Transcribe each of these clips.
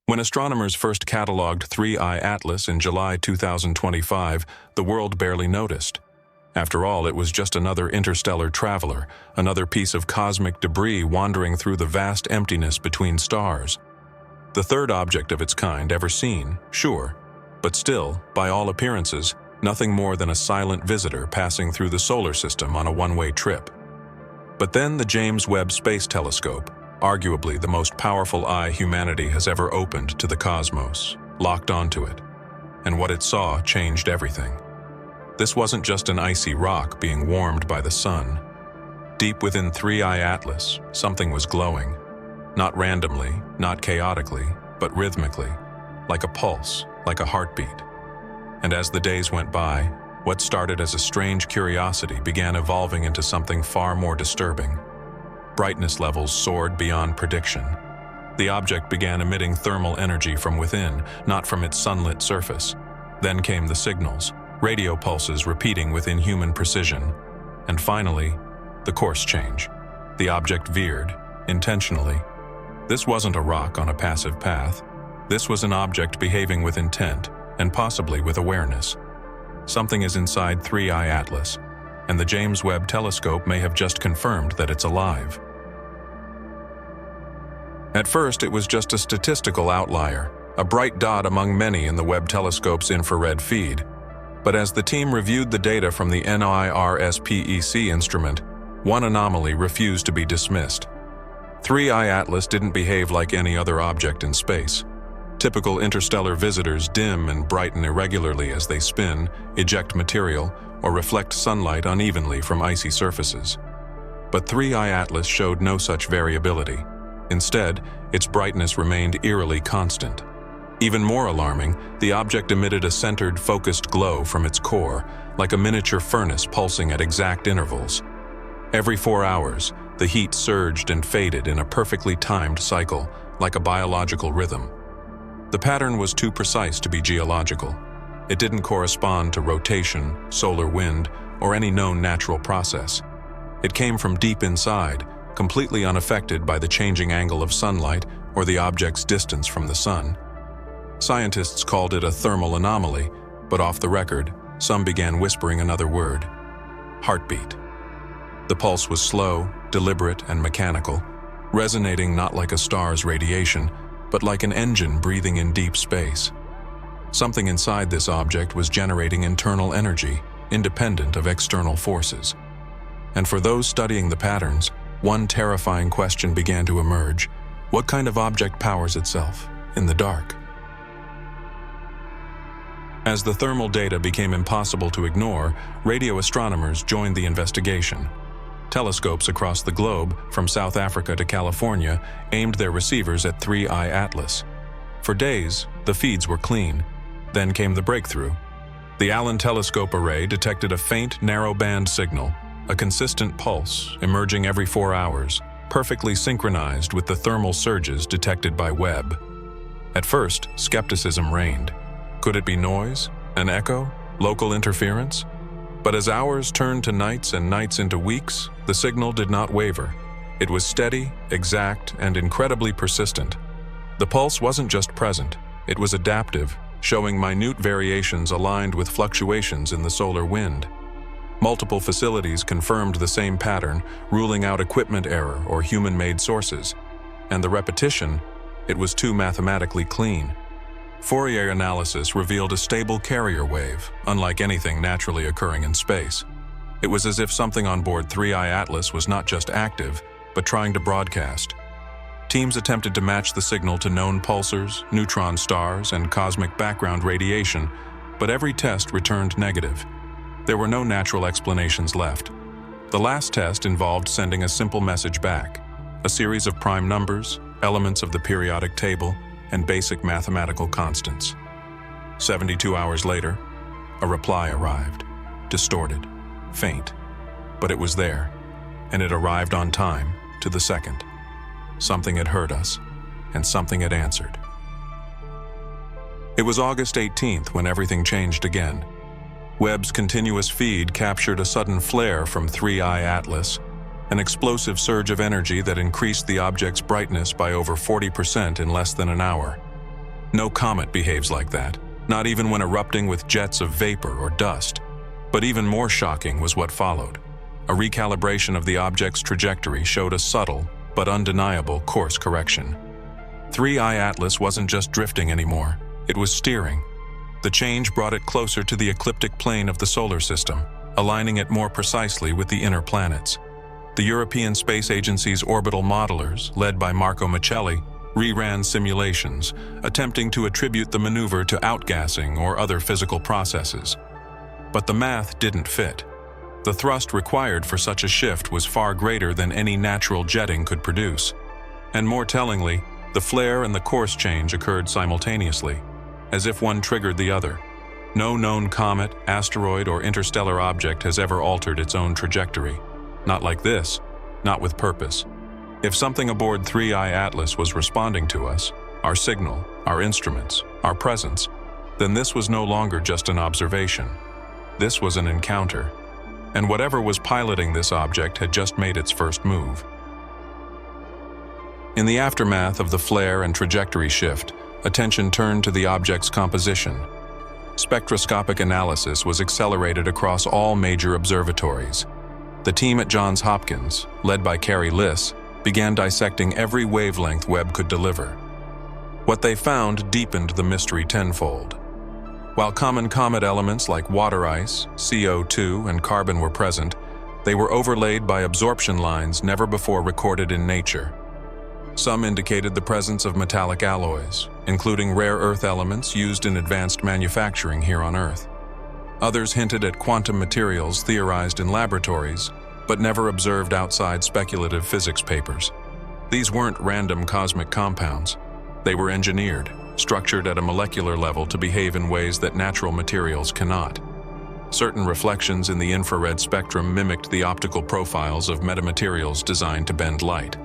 When astronomers first catalogued 3I Atlas in July 2025, the world barely noticed. After all, it was just another interstellar traveler, another piece of cosmic debris wandering through the vast emptiness between stars. The third object of its kind ever seen, sure, but still, by all appearances, nothing more than a silent visitor passing through the solar system on a one-way trip. But then the James Webb Space Telescope, arguably the most powerful eye humanity has ever opened to the cosmos, locked onto it. And what it saw changed everything. This wasn't just an icy rock being warmed by the sun. Deep within 3I Atlas, something was glowing. Not randomly, not chaotically, but rhythmically, like a pulse, like a heartbeat. And as the days went by, what started as a strange curiosity began evolving into something far more disturbing. Brightness levels soared beyond prediction. The object began emitting thermal energy from within, not from its sunlit surface. Then came the signals, radio pulses repeating with inhuman precision. And finally, the course change. The object veered, intentionally. This wasn't a rock on a passive path. This was an object behaving with intent, and possibly with awareness. Something is inside 3I Atlas, and the James Webb Telescope may have just confirmed that it's alive. At first, it was just a statistical outlier, a bright dot among many in the Webb Telescope's infrared feed. But as the team reviewed the data from the NIRSPEC instrument, one anomaly refused to be dismissed. 3I Atlas didn't behave like any other object in space. Typical interstellar visitors dim and brighten irregularly as they spin, eject material, or reflect sunlight unevenly from icy surfaces. But 3I Atlas showed no such variability. Instead, its brightness remained eerily constant. Even more alarming, the object emitted a centered, focused glow from its core, like a miniature furnace pulsing at exact intervals. Every 4 hours, the heat surged and faded in a perfectly timed cycle, like a biological rhythm. The pattern was too precise to be geological. It didn't correspond to rotation, solar wind, or any known natural process. It came from deep inside, completely unaffected by the changing angle of sunlight or the object's distance from the sun. Scientists called it a thermal anomaly, but off the record, some began whispering another word: heartbeat. The pulse was slow, deliberate, and mechanical, resonating not like a star's radiation, but like an engine breathing in deep space. Something inside this object was generating internal energy, independent of external forces. And for those studying the patterns, one terrifying question began to emerge: what kind of object powers itself in the dark? As the thermal data became impossible to ignore, radio astronomers joined the investigation. Telescopes across the globe, from South Africa to California, aimed their receivers at 3I Atlas. For days, the feeds were clean. Then came the breakthrough. The Allen Telescope Array detected a faint, narrow-band signal, a consistent pulse emerging every 4 hours, perfectly synchronized with the thermal surges detected by Webb. At first, skepticism reigned. Could it be noise, an echo, local interference? But as hours turned to nights and nights into weeks, the signal did not waver. It was steady, exact, and incredibly persistent. The pulse wasn't just present, it was adaptive, showing minute variations aligned with fluctuations in the solar wind. Multiple facilities confirmed the same pattern, ruling out equipment error or human-made sources. And the repetition, it was too mathematically clean. Fourier analysis revealed a stable carrier wave, unlike anything naturally occurring in space. It was as if something on board 3I Atlas was not just active, but trying to broadcast. Teams attempted to match the signal to known pulsars, neutron stars, and cosmic background radiation, but every test returned negative. There were no natural explanations left. The last test involved sending a simple message back: a series of prime numbers, elements of the periodic table, and basic mathematical constants. 72 hours later, a reply arrived, distorted, faint, but it was there, and it arrived on time, to the second. Something had heard us, and something had answered. It was August 18th when everything changed again. Webb's continuous feed captured a sudden flare from 3I Atlas, an explosive surge of energy that increased the object's brightness by over 40% in less than an hour. No comet behaves like that, not even when erupting with jets of vapor or dust. But even more shocking was what followed. A recalibration of the object's trajectory showed a subtle, but undeniable course correction. 3I Atlas wasn't just drifting anymore, it was steering. The change brought it closer to the ecliptic plane of the solar system, aligning it more precisely with the inner planets. The European Space Agency's orbital modelers, led by Marco Michelli, reran simulations, attempting to attribute the maneuver to outgassing or other physical processes. But the math didn't fit. The thrust required for such a shift was far greater than any natural jetting could produce. And more tellingly, the flare and the course change occurred simultaneously, as if one triggered the other. No known comet, asteroid, or interstellar object has ever altered its own trajectory. Not like this, not with purpose. If something aboard 3I Atlas was responding to us, our signal, our instruments, our presence, then this was no longer just an observation. This was an encounter. And whatever was piloting this object had just made its first move. In the aftermath of the flare and trajectory shift, attention turned to the object's composition. Spectroscopic analysis was accelerated across all major observatories. The team at Johns Hopkins, led by Carrie Liss, began dissecting every wavelength Webb could deliver. What they found deepened the mystery tenfold. While common comet elements like water ice, CO2, and carbon were present, they were overlaid by absorption lines never before recorded in nature. Some indicated the presence of metallic alloys, including rare earth elements used in advanced manufacturing here on Earth. Others hinted at quantum materials theorized in laboratories, but never observed outside speculative physics papers. These weren't random cosmic compounds. They were engineered, structured at a molecular level to behave in ways that natural materials cannot. Certain reflections in the infrared spectrum mimicked the optical profiles of metamaterials designed to bend light,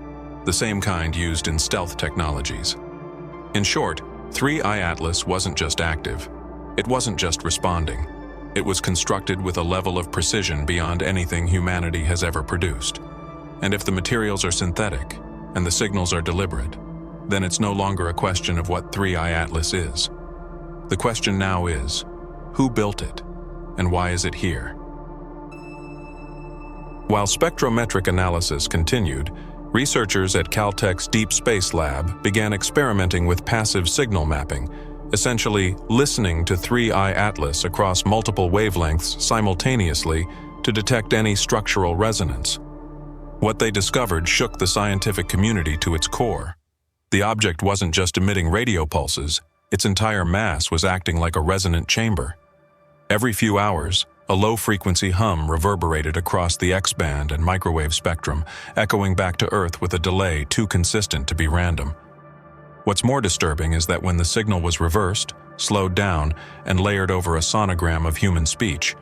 the same kind used in stealth technologies. In short, 3I Atlas wasn't just active. It wasn't just responding. It was constructed with a level of precision beyond anything humanity has ever produced. And if the materials are synthetic, and the signals are deliberate, then it's no longer a question of what 3I Atlas is. The question now is, who built it, and why is it here? While spectrometric analysis continued, researchers at Caltech's Deep Space Lab began experimenting with passive signal mapping, essentially listening to 3I Atlas across multiple wavelengths simultaneously to detect any structural resonance. What they discovered shook the scientific community to its core. The object wasn't just emitting radio pulses, its entire mass was acting like a resonant chamber. Every few hours, a low-frequency hum reverberated across the X-band and microwave spectrum, echoing back to Earth with a delay too consistent to be random. What's more disturbing is that when the signal was reversed, slowed down, and layered over a sonogram of human speech,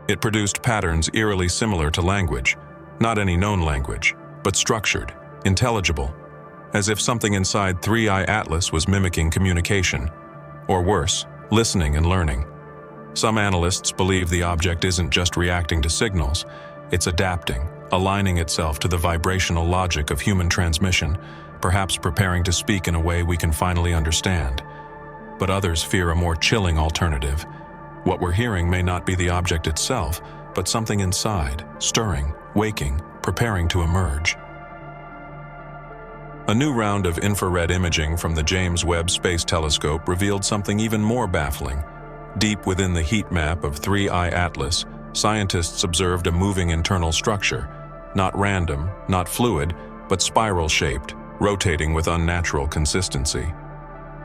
it produced patterns eerily similar to language, not any known language, but structured, intelligible, as if something inside 3I Atlas was mimicking communication, or worse, listening and learning. Some analysts believe the object isn't just reacting to signals, it's adapting, aligning itself to the vibrational logic of human transmission, perhaps preparing to speak in a way we can finally understand. But others fear a more chilling alternative. What we're hearing may not be the object itself, but something inside, stirring, waking, preparing to emerge. A new round of infrared imaging from the James Webb Space Telescope revealed something even more baffling. Deep within the heat map of 3I Atlas, scientists observed a moving internal structure, not random, not fluid, but spiral-shaped, rotating with unnatural consistency.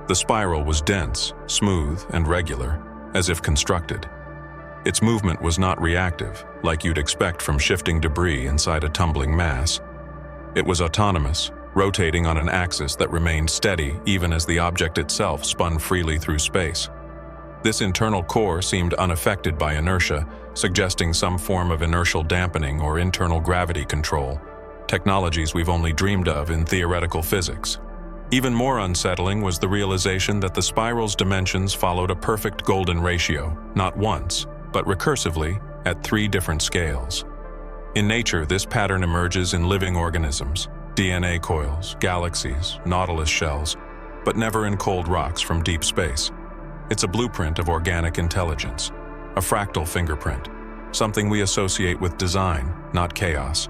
The spiral was dense, smooth, and regular, as if constructed. Its movement was not reactive, like you'd expect from shifting debris inside a tumbling mass. It was autonomous, rotating on an axis that remained steady even as the object itself spun freely through space. This internal core seemed unaffected by inertia, suggesting some form of inertial dampening or internal gravity control, technologies we've only dreamed of in theoretical physics. Even more unsettling was the realization that the spiral's dimensions followed a perfect golden ratio, not once, but recursively at 3 different scales. In nature, this pattern emerges in living organisms, DNA coils, galaxies, nautilus shells. but never in cold rocks from deep space. It's a blueprint of organic intelligence, a fractal fingerprint, something we associate with design, not chaos.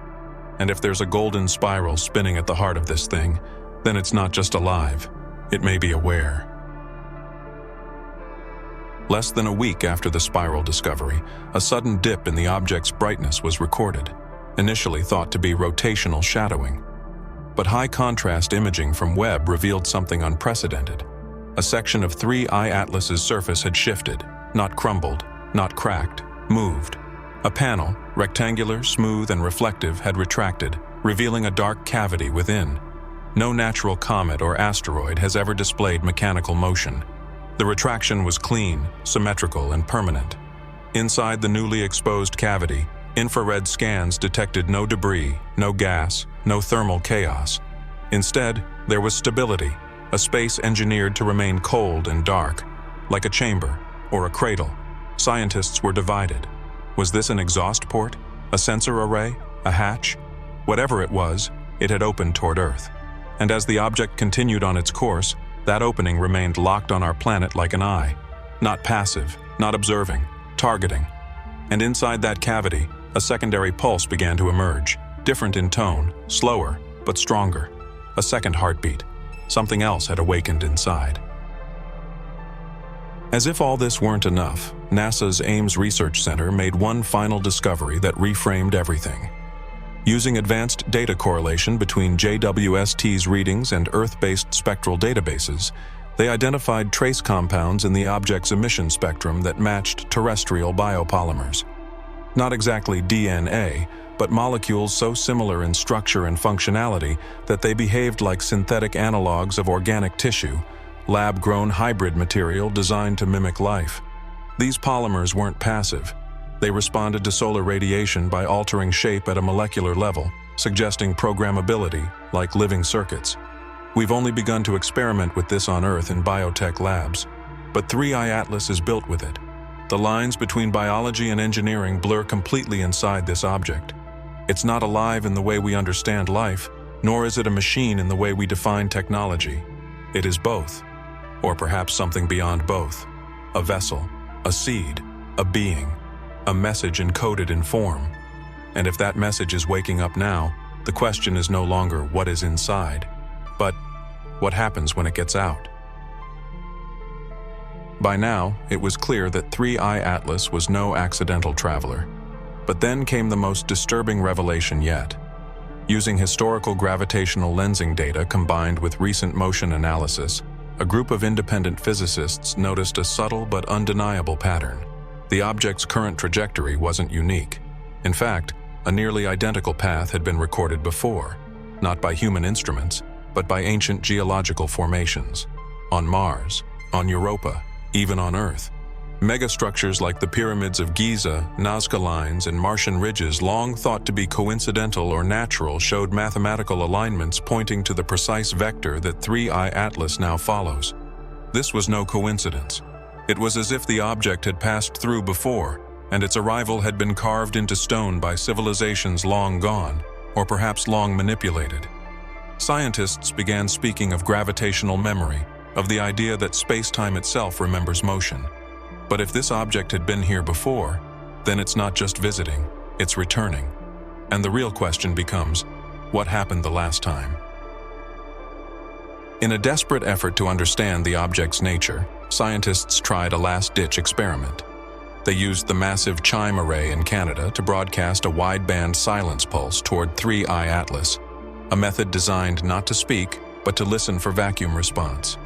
And if there's a golden spiral spinning at the heart of this thing, then it's not just alive, it may be aware. Less than a week after the spiral discovery, a sudden dip in the object's brightness was recorded, initially thought to be rotational shadowing. But high-contrast imaging from Webb revealed something unprecedented. A section of 3I Atlas's surface had shifted, not crumbled, not cracked, moved. A panel, rectangular, smooth, and reflective, had retracted, revealing a dark cavity within. No natural comet or asteroid has ever displayed mechanical motion. The retraction was clean, symmetrical, and permanent. Inside the newly exposed cavity, infrared scans detected no debris, no gas, no thermal chaos. Instead, there was stability, a space engineered to remain cold and dark, like a chamber or a cradle. Scientists were divided. Was this an exhaust port, a sensor array, a hatch? Whatever it was, it had opened toward Earth. And as the object continued on its course, that opening remained locked on our planet like an eye, not passive, not observing, targeting. And inside that cavity, a secondary pulse began to emerge, different in tone, slower, but stronger. A second heartbeat. Something else had awakened inside. As if all this weren't enough, NASA's Ames Research Center made one final discovery that reframed everything. Using advanced data correlation between JWST's readings and Earth-based spectral databases, they identified trace compounds in the object's emission spectrum that matched terrestrial biopolymers. Not exactly DNA, but molecules so similar in structure and functionality that they behaved like synthetic analogs of organic tissue, lab-grown hybrid material designed to mimic life. These polymers weren't passive. They responded to solar radiation by altering shape at a molecular level, suggesting programmability, like living circuits. We've only begun to experiment with this on Earth in biotech labs, but 3I Atlas is built with it. The lines between biology and engineering blur completely inside this object. It's not alive in the way we understand life, nor is it a machine in the way we define technology. It is both, or perhaps something beyond both. A vessel, a seed, a being, a message encoded in form. And if that message is waking up now, the question is no longer what is inside, but what happens when it gets out. By now, it was clear that 3I Atlas was no accidental traveler. But then came the most disturbing revelation yet. Using historical gravitational lensing data combined with recent motion analysis, a group of independent physicists noticed a subtle but undeniable pattern. The object's current trajectory wasn't unique. In fact, a nearly identical path had been recorded before, not by human instruments, but by ancient geological formations. On Mars, on Europa, even on Earth. Megastructures like the pyramids of Giza, Nazca lines, and Martian ridges, long thought to be coincidental or natural, showed mathematical alignments pointing to the precise vector that 3I Atlas now follows. This was no coincidence. It was as if the object had passed through before, and its arrival had been carved into stone by civilizations long gone, or perhaps long manipulated. Scientists began speaking of gravitational memory, of the idea that space-time itself remembers motion. But if this object had been here before, then it's not just visiting, it's returning. And the real question becomes, what happened the last time? In a desperate effort to understand the object's nature, scientists tried a last-ditch experiment. They used the massive chime array in Canada to broadcast a wideband silence pulse toward 3I Atlas, a method designed not to speak, but to listen for vacuum response.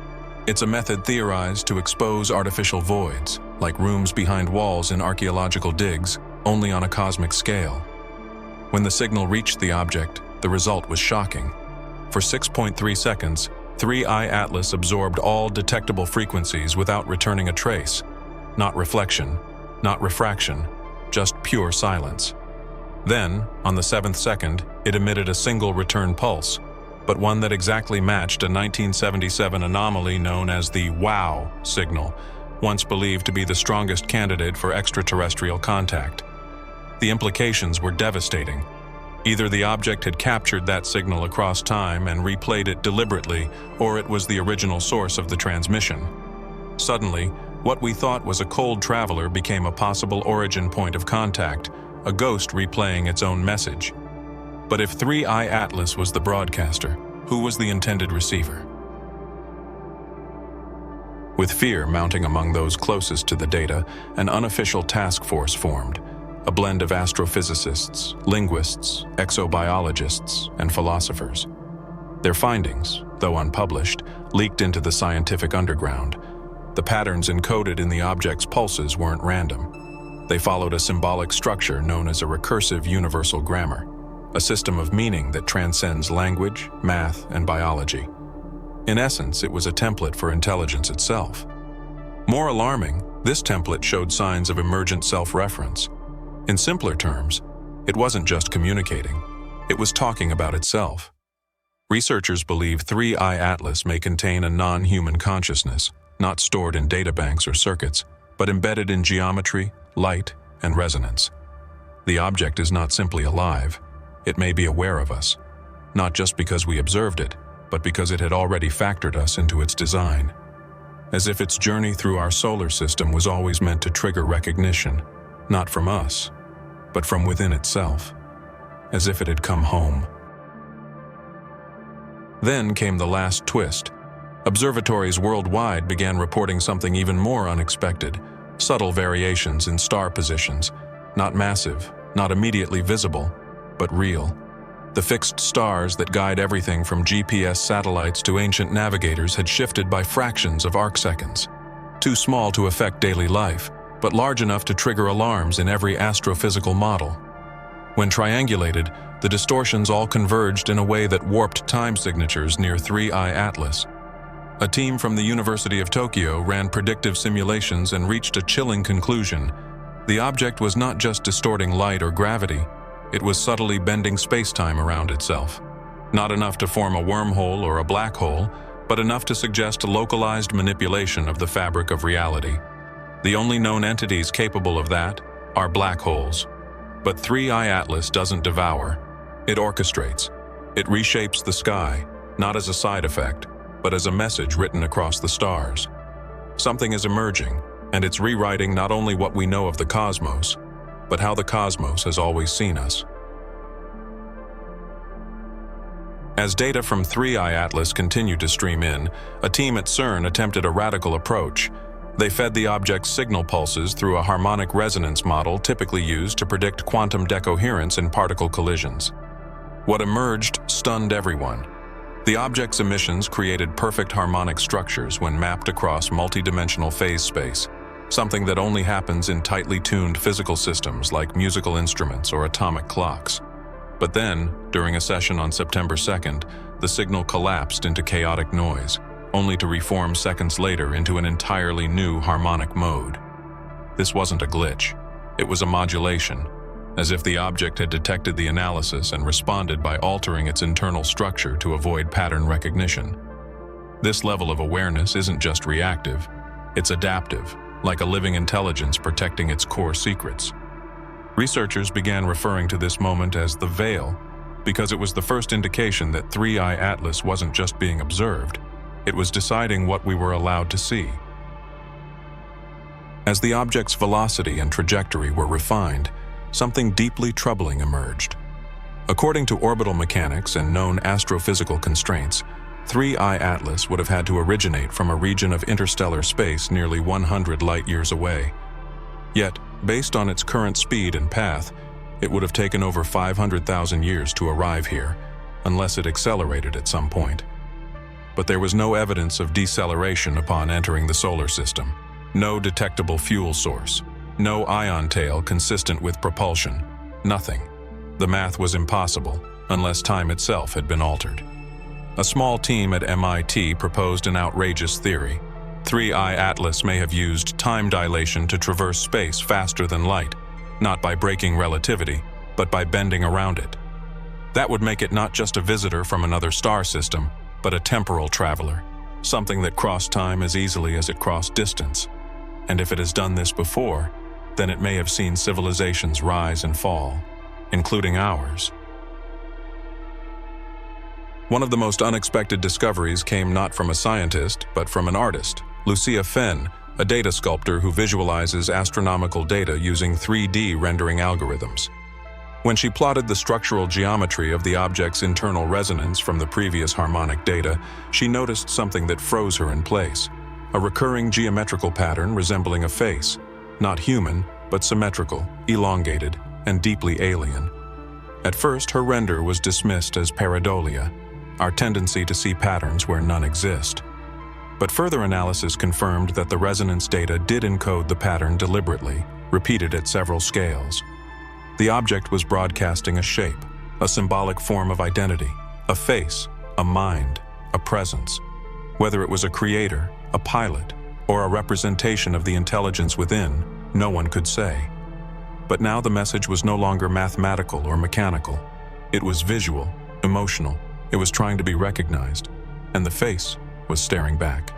It's a method theorized to expose artificial voids, like rooms behind walls in archaeological digs, only on a cosmic scale. When the signal reached the object, the result was shocking. For 6.3 seconds, 3I Atlas absorbed all detectable frequencies without returning a trace. Not reflection, not refraction, just pure silence. Then, on the 7th second, it emitted a single return pulse, but one that exactly matched a 1977 anomaly known as the WOW signal, once believed to be the strongest candidate for extraterrestrial contact. The implications were devastating. Either the object had captured that signal across time and replayed it deliberately, or it was the original source of the transmission. Suddenly, what we thought was a cold traveler became a possible origin point of contact, a ghost replaying its own message. But if 3I Atlas was the broadcaster, who was the intended receiver? With fear mounting among those closest to the data, an unofficial task force formed, a blend of astrophysicists, linguists, exobiologists, and philosophers. Their findings, though unpublished, leaked into the scientific underground. The patterns encoded in the object's pulses weren't random. They followed a symbolic structure known as a recursive universal grammar, a system of meaning that transcends language, math, and biology. In essence, it was a template for intelligence itself. More alarming, this template showed signs of emergent self-reference. In simpler terms, it wasn't just communicating, it was talking about itself. Researchers believe 3I Atlas may contain a non-human consciousness, not stored in databanks or circuits, but embedded in geometry, light, and resonance. The object is not simply alive, it may be aware of us, not just because we observed it, but because it had already factored us into its design. As if its journey through our solar system was always meant to trigger recognition, not from us, but from within itself, as if it had come home. Then came the last twist. Observatories worldwide began reporting something even more unexpected, subtle variations in star positions, not massive, not immediately visible, but real. The fixed stars that guide everything from GPS satellites to ancient navigators had shifted by fractions of arcseconds, too small to affect daily life, but large enough to trigger alarms in every astrophysical model. When triangulated, the distortions all converged in a way that warped time signatures near 3I Atlas. A team from the University of Tokyo ran predictive simulations and reached a chilling conclusion. The object was not just distorting light or gravity, it was subtly bending space-time around itself. Not enough to form a wormhole or a black hole, but enough to suggest a localized manipulation of the fabric of reality. The only known entities capable of that are black holes. But 3I Atlas doesn't devour. It orchestrates. It reshapes the sky, not as a side effect, but as a message written across the stars. Something is emerging, and it's rewriting not only what we know of the cosmos, but how the cosmos has always seen us. As data from 3I Atlas continued to stream in, a team at CERN attempted a radical approach. They fed the object's signal pulses through a harmonic resonance model typically used to predict quantum decoherence in particle collisions. What emerged stunned everyone. The object's emissions created perfect harmonic structures when mapped across multidimensional phase space, something that only happens in tightly tuned physical systems like musical instruments or atomic clocks. But then, during a session on September 2nd, the signal collapsed into chaotic noise, only to reform seconds later into an entirely new harmonic mode. This wasn't a glitch. It was a modulation, as if the object had detected the analysis and responded by altering its internal structure to avoid pattern recognition. This level of awareness isn't just reactive, it's adaptive, like a living intelligence protecting its core secrets. Researchers began referring to this moment as the veil, because it was the first indication that 3I Atlas wasn't just being observed, it was deciding what we were allowed to see. As the object's velocity and trajectory were refined, something deeply troubling emerged. According to orbital mechanics and known astrophysical constraints, 3I Atlas would have had to originate from a region of interstellar space nearly 100 light-years away. Yet, based on its current speed and path, it would have taken over 500,000 years to arrive here, unless it accelerated at some point. But there was no evidence of deceleration upon entering the solar system. No detectable fuel source. No ion tail consistent with propulsion. Nothing. The math was impossible, unless time itself had been altered. A small team at MIT proposed an outrageous theory. 3I Atlas may have used time dilation to traverse space faster than light, not by breaking relativity, but by bending around it. That would make it not just a visitor from another star system, but a temporal traveler, something that crossed time as easily as it crossed distance. And if it has done this before, then it may have seen civilizations rise and fall, including ours. One of the most unexpected discoveries came not from a scientist, but from an artist, Lucia Fenn, a data sculptor who visualizes astronomical data using 3D rendering algorithms. When she plotted the structural geometry of the object's internal resonance from the previous harmonic data, she noticed something that froze her in place. A recurring geometrical pattern resembling a face, not human, but symmetrical, elongated, and deeply alien. At first, her render was dismissed as pareidolia, our tendency to see patterns where none exist. But further analysis confirmed that the resonance data did encode the pattern deliberately, repeated at several scales. The object was broadcasting a shape, a symbolic form of identity, a face, a mind, a presence. Whether it was a creator, a pilot, or a representation of the intelligence within, no one could say. But now the message was no longer mathematical or mechanical. It was visual, emotional. It was trying to be recognized, and the face was staring back.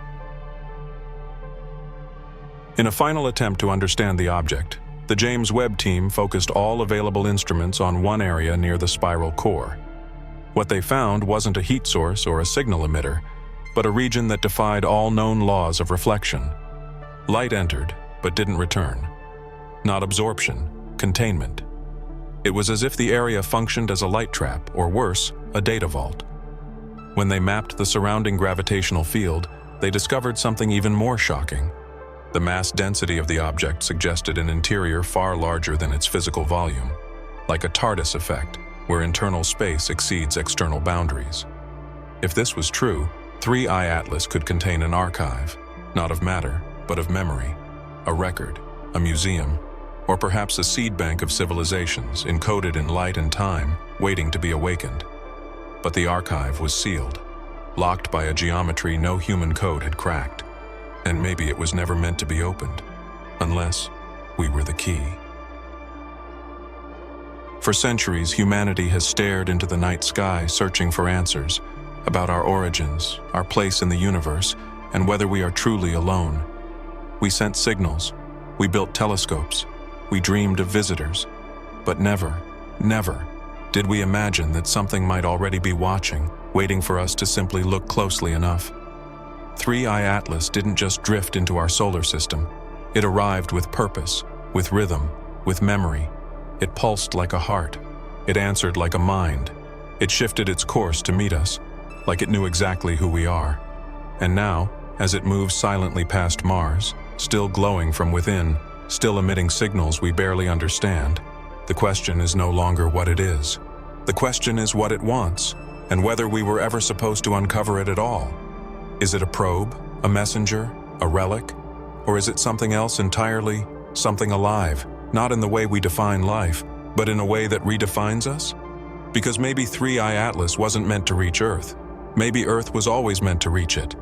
In a final attempt to understand the object, the James Webb team focused all available instruments on one area near the spiral core. What they found wasn't a heat source or a signal emitter, but a region that defied all known laws of reflection. Light entered, but didn't return. Not absorption, containment. It was as if the area functioned as a light trap, or worse, a data vault. When they mapped the surrounding gravitational field, they discovered something even more shocking. The mass density of the object suggested an interior far larger than its physical volume, like a TARDIS effect, where internal space exceeds external boundaries. If this was true, 3I Atlas could contain an archive, not of matter, but of memory, a record, a museum, or perhaps a seed bank of civilizations encoded in light and time, waiting to be awakened. But the archive was sealed, locked by a geometry no human code had cracked. And maybe it was never meant to be opened, unless we were the key. For centuries, humanity has stared into the night sky searching for answers about our origins, our place in the universe, and whether we are truly alone. We sent signals, we built telescopes, we dreamed of visitors, but never, never did we imagine that something might already be watching, waiting for us to simply look closely enough. 3I Atlas didn't just drift into our solar system. It arrived with purpose, with rhythm, with memory. It pulsed like a heart. It answered like a mind. It shifted its course to meet us, like it knew exactly who we are. And now, as it moves silently past Mars, still glowing from within, still emitting signals we barely understand, the question is no longer what it is. The question is what it wants, and whether we were ever supposed to uncover it at all. Is it a probe, a messenger, a relic? Or is it something else entirely, something alive, not in the way we define life, but in a way that redefines us? Because maybe 3I Atlas wasn't meant to reach Earth. Maybe Earth was always meant to reach it.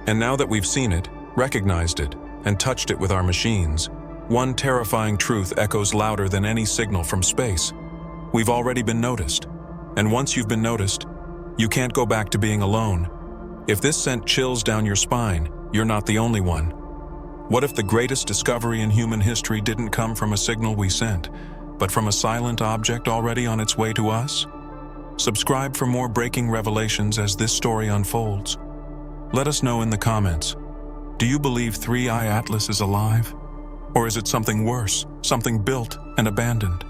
And now that we've seen it, recognized it, and touched it with our machines, one terrifying truth echoes louder than any signal from space. We've already been noticed. And once you've been noticed, you can't go back to being alone. If this sent chills down your spine, you're not the only one. What if the greatest discovery in human history didn't come from a signal we sent, but from a silent object already on its way to us? Subscribe for more breaking revelations as this story unfolds. Let us know in the comments. Do you believe 3I Atlas is alive? Or is it something worse, something built and abandoned?